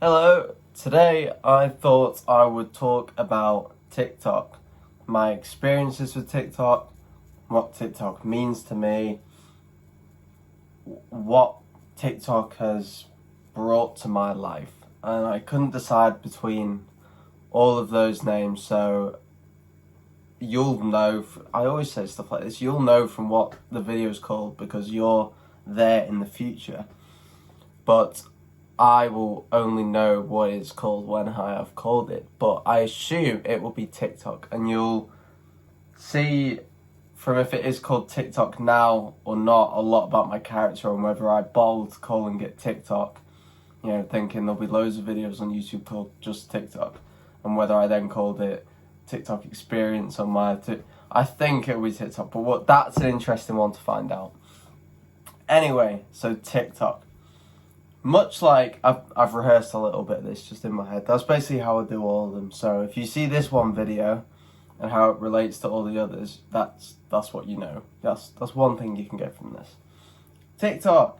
Hello, today I thought I would talk about TikTok, my experiences with TikTok, what TikTok means to me, what TikTok has brought to my life. And I couldn't decide between all of those names, so you'll know, I always say stuff like this, you'll know from what the video is called because you're there in the future. But I will only know what it's called when I have called it, but I assume it will be TikTok, and you'll see from if it is called TikTok now or not a lot about my character and whether I bold calling it TikTok, thinking there'll be loads of videos on YouTube called just TikTok, and whether I then called it TikTok experience on my I think it will be TikTok, but that's an interesting one to find out. Anyway, so TikTok. Much like I've rehearsed a little bit of this just in my head. That's basically how I do all of them. So if you see this one video and how it relates to all the others, that's what you know. That's one thing you can get from this. TikTok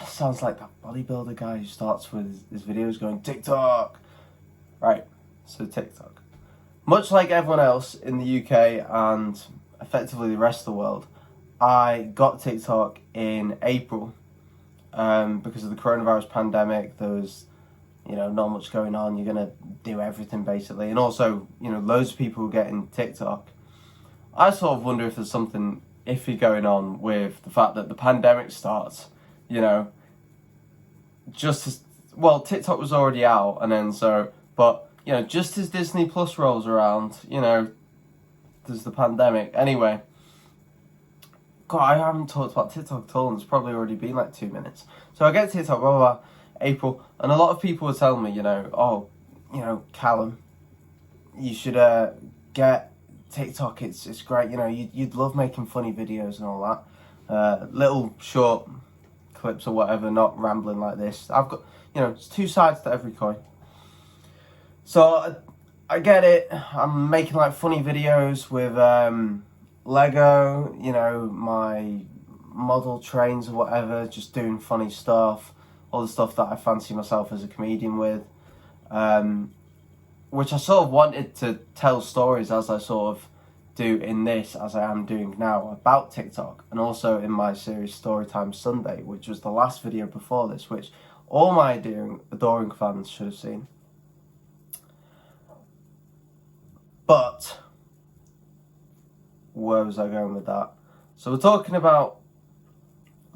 sounds like that bodybuilder guy who starts with his videos going TikTok. Right. So TikTok. Much like everyone else in the UK and effectively the rest of the world, I got TikTok in April. Because of the coronavirus pandemic, there was, not much going on. You're going to do everything basically. And also, loads of people getting TikTok. I sort of wonder if there's something iffy going on with the fact that the pandemic starts, just as, well, TikTok was already out. And then just as Disney Plus rolls around, there's the pandemic. Anyway. God, I haven't talked about TikTok at all, and it's probably already been like 2 minutes. So I get TikTok, blah, blah, blah, April, and a lot of people were telling me, Callum, you should get TikTok, it's great, you'd love making funny videos and all that. Little short clips or whatever, not rambling like this. I've got, it's two sides to every coin. So I get it, I'm making like funny videos with, Lego, my model trains or whatever, just doing funny stuff, all the stuff that I fancy myself as a comedian with, which I sort of wanted to tell stories as I sort of do in this, as I am doing now, about TikTok, and also in my series Storytime Sunday, which was the last video before this, which all my adoring fans should have seen. But where was I going with that? So we're talking about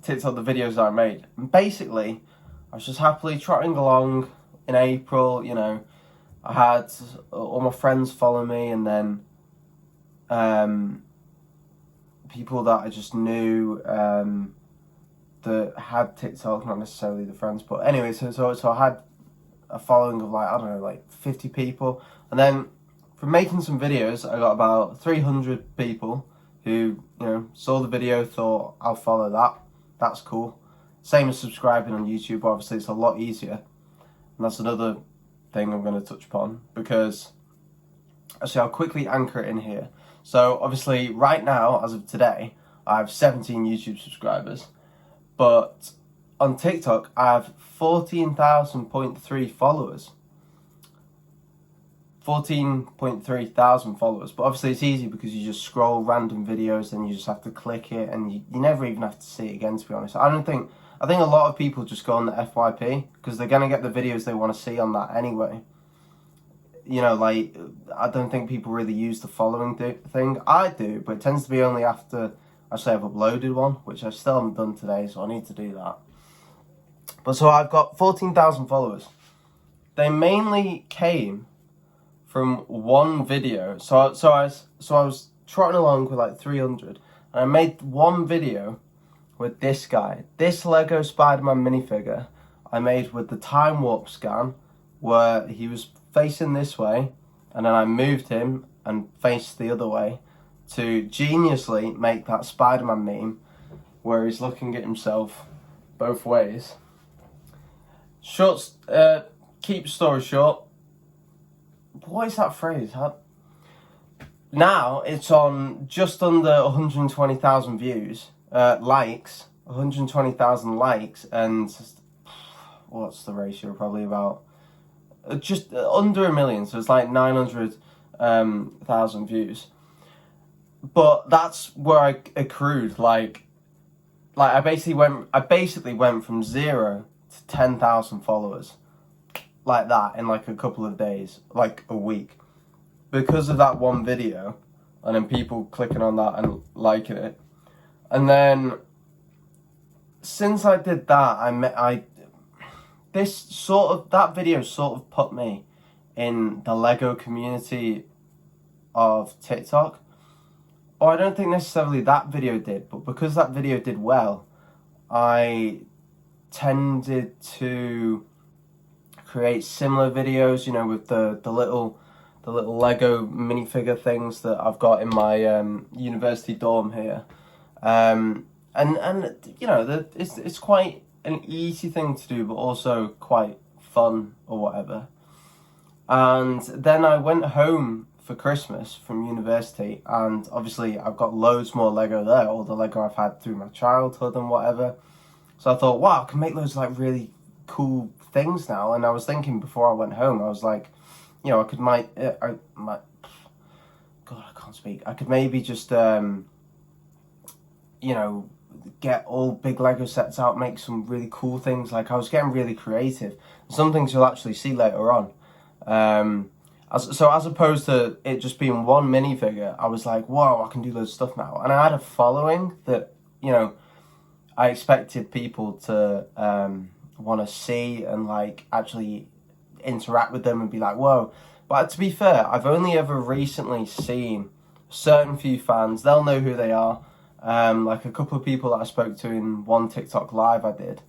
TikTok, the videos that I made. And basically, I was just happily trotting along in April, I had all my friends follow me, and then people that I just knew that had TikTok, not necessarily the friends, but anyway, so I had a following of like 50 people, and then from making some videos, I got about 300 people who, saw the video, thought, I'll follow that. That's cool. Same as subscribing on YouTube, obviously it's a lot easier. And that's another thing I'm going to touch upon, because actually I'll quickly anchor it in here. So obviously right now, as of today, I have 17 YouTube subscribers, but on TikTok I have 14,000.3 followers. 14.3 thousand followers, but obviously it's easy because you just scroll random videos and you just have to click it, and you never even have to see it again, to be honest. I think a lot of people just go on the FYP because they're going to get the videos they want to see on that anyway. I don't think people really use the following thing. I do, but it tends to be only after actually I've uploaded one, which I still haven't done today, so I need to do that. But so I've got 14,000 followers. They mainly came from one video. So I was trotting along with like 300, and I made one video with this guy, this Lego Spider-Man minifigure I made with the time warp scan, where he was facing this way, and then I moved him and faced the other way to geniusly make that Spider-Man meme where he's looking at himself both ways. Keep story short, what is that phrase? Now it's on just under 120,000 views, likes, 120,000 likes, and what's the ratio? Probably about just under 1 million. So it's like 900,000 views. But that's where I accrued I basically went from 0 to 10,000 followers, like that, in like a couple of days, like a week, because of that one video, and then people clicking on that and liking it. And then since I did that, that video sort of put me in the Lego community of TikTok. Or I don't think necessarily that video did, but because that video did well, I tended to create similar videos, you know, with the little Lego minifigure things that I've got in my university dorm here. And you know, it's quite an easy thing to do, but also quite fun or whatever. And then I went home for Christmas from university, and obviously I've got loads more Lego there, all the Lego I've had through my childhood and whatever. So I thought, wow, I can make loads of like really cool things now. And I was thinking before I went home, I was like, you know, I could maybe just you know, get all big Lego sets out, make some really cool things. Like, I was getting really creative. Some things you'll actually see later on. As opposed to it just being one minifigure, I was like, whoa, I can do loads of stuff now. And I had a following that, you know, I expected people to want to see and like actually interact with them and be like, whoa. But to be fair, I've only ever recently seen certain few fans. They'll know who they are. Like a couple of people that I spoke to in one TikTok live I did.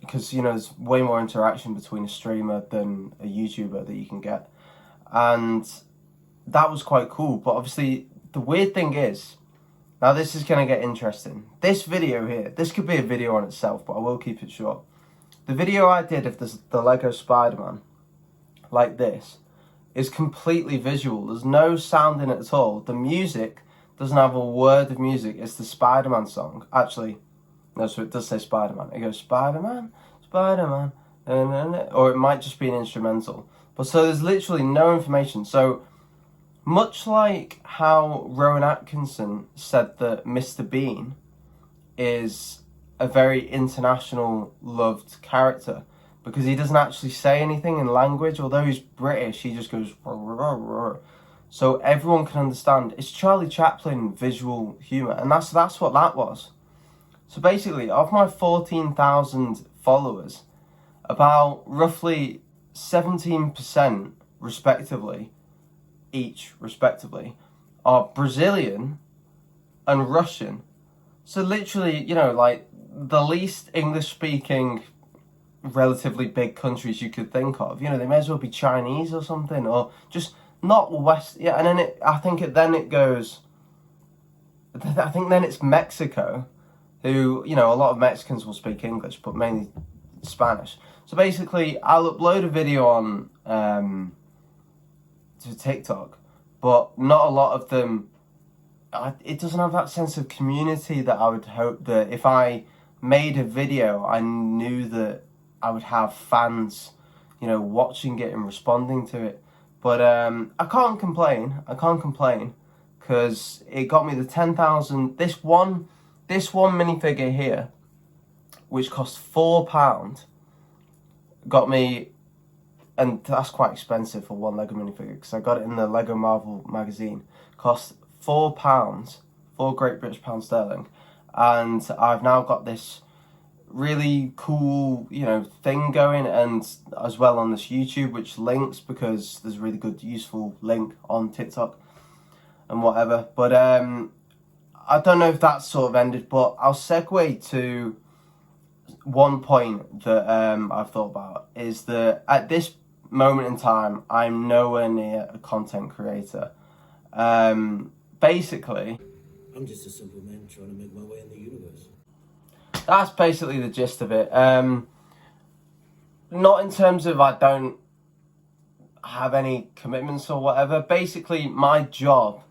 Because, you know, there's way more interaction between a streamer than a YouTuber that you can get. And that was quite cool. But obviously, the weird thing is, now this is going to get interesting. This video here, this could be a video on itself, but I will keep it short. The video I did of the Lego Spider-Man, like this, is completely visual. There's no sound in it at all. The music doesn't have a word of music. It's the Spider-Man song. Actually, no, so it does say Spider-Man. It goes, Spider-Man, Spider-Man, or it might just be an instrumental. But so there's literally no information. So much like how Rowan Atkinson said that Mr. Bean is a very international loved character because he doesn't actually say anything in language. Although he's British, he just goes, rah, rah, rah. So everyone can understand. It's Charlie Chaplin visual humour, and that's what that was. So basically, of my 14,000 followers, about roughly 17% respectively, are Brazilian and Russian. So literally, you know, like the least English-speaking, relatively big countries you could think of. You know, they may as well be Chinese or something, or just not West. Yeah, and then I think then it's Mexico, who, you know, a lot of Mexicans will speak English, but mainly Spanish. So basically, I'll upload a video on to TikTok, but not a lot of them. It doesn't have that sense of community that I would hope that if I made a video, I knew that I would have fans, you know, watching it and responding to it. But I can't complain. Because it got me the 10,000. This one minifigure here, which cost £4, got me, and that's quite expensive for one Lego minifigure because I got it in the Lego Marvel magazine. Cost £4, 4 Great British pounds sterling, and I've now got this really cool, you know, thing going, and as well on this YouTube, which links because there's a really good, useful link on TikTok and whatever. But I don't know if that's sort of ended, but I'll segue to one point that I've thought about, is that at this moment in time, I'm nowhere near a content creator. Basically, I'm just a simple man trying to make my way in the universe. That's basically the gist of it. Not in terms of I don't have any commitments or whatever. Basically, my job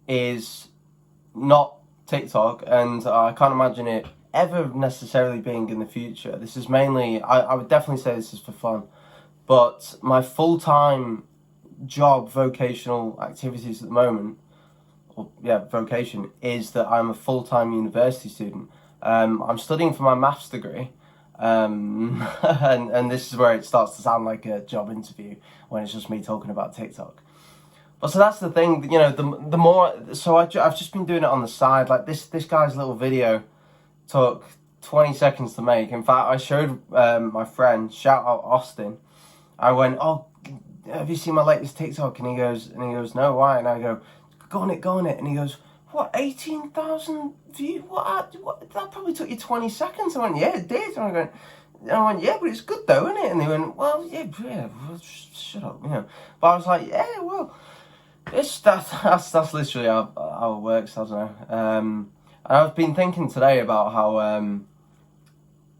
is not TikTok, and I can't imagine it ever necessarily being in the future. This is mainly, I would definitely say this is for fun, but my full-time job, vocational activities at the moment, or yeah, vocation, is that I'm a full-time university student. I'm studying for my maths degree, and this is where it starts to sound like a job interview when it's just me talking about TikTok. But so that's the thing, you know, the more, so I've just been doing it on the side. Like this guy's little video took 20 seconds to make. In fact, I showed my friend, shout out Austin. I went, "Oh, have you seen my latest TikTok?" And he goes, "No, why?" And I go, go on it." And he goes, "What, 18,000 views? What? That probably took you 20 seconds." I went, "Yeah, it did." And I went, "Yeah, but it's good though, isn't it?" And they went, "Well, yeah, well, shut up, you know." But I was like, "Yeah, well, that's literally how it works, I don't know." And I've been thinking today about how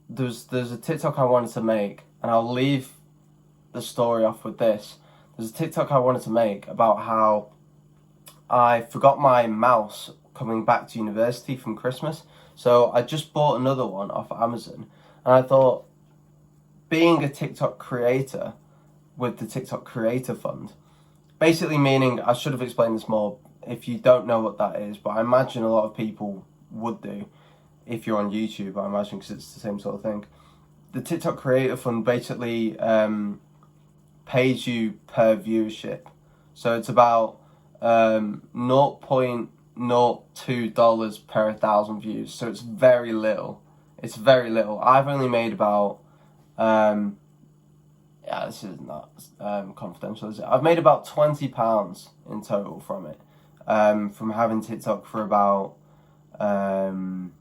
there's a TikTok I wanted to make, and I'll leave the story off with this. There's a TikTok I wanted to make about how I forgot my mouse coming back to university from Christmas. So I just bought another one off Amazon, and I thought, being a TikTok creator with the TikTok Creator Fund, basically meaning, I should have explained this more if you don't know what that is, but I imagine a lot of people would do if you're on YouTube, I imagine, because it's the same sort of thing. The TikTok Creator Fund basically pays you per viewership. So it's about $0.02 per 1,000 views. So it's very little. It's very little. I've only made about yeah, this is not confidential, is it? I've made about £20 in total from it, from having TikTok for about having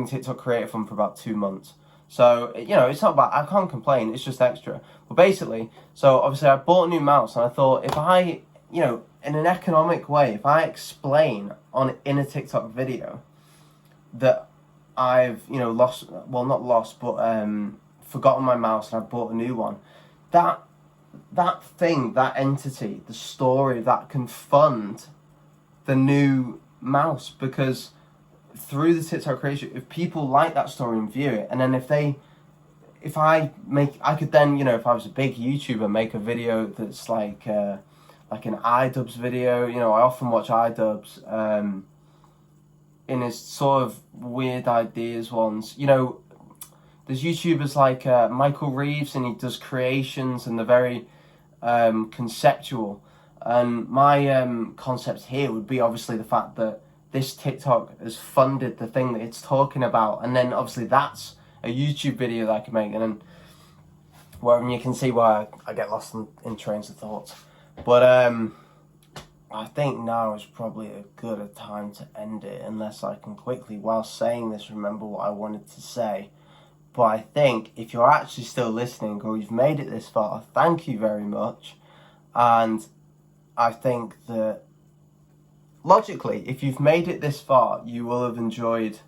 TikTok Creator Fund for about 2 months. So, you know, it's not bad. I can't complain. It's just extra. But basically, so obviously I bought a new mouse, and I thought, if I, you know, in an economic way, if I explain in a TikTok video that I've, you know, lost, well, not lost, but forgotten my mouse and I bought a new one, that thing, that entity, the story, that can fund the new mouse, because through the TikTok creation, if people like that story and view it, and then I could then, you know, if I was a big YouTuber, make a video that's like an iDubbbz video. You know, I often watch iDubbbz in his sort of weird ideas ones. You know, there's YouTubers like Michael Reeves, and he does creations, and they're very conceptual. And my concept here would be obviously the fact that this TikTok has funded the thing that it's talking about, and then obviously that's a YouTube video that I can make, and then wherever you can see why I get lost in trains of thoughts. But I think now is probably a good time to end it, unless I can quickly, while saying this, remember what I wanted to say. But I think if you're actually still listening, or you've made it this far, thank you very much. And I think that logically, if you've made it this far, you will have enjoyed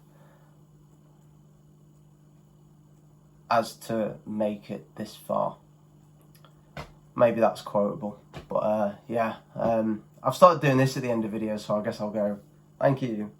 as to make it this far. Maybe that's quotable, but yeah, I've started doing this at the end of videos, so I guess I'll go, thank you.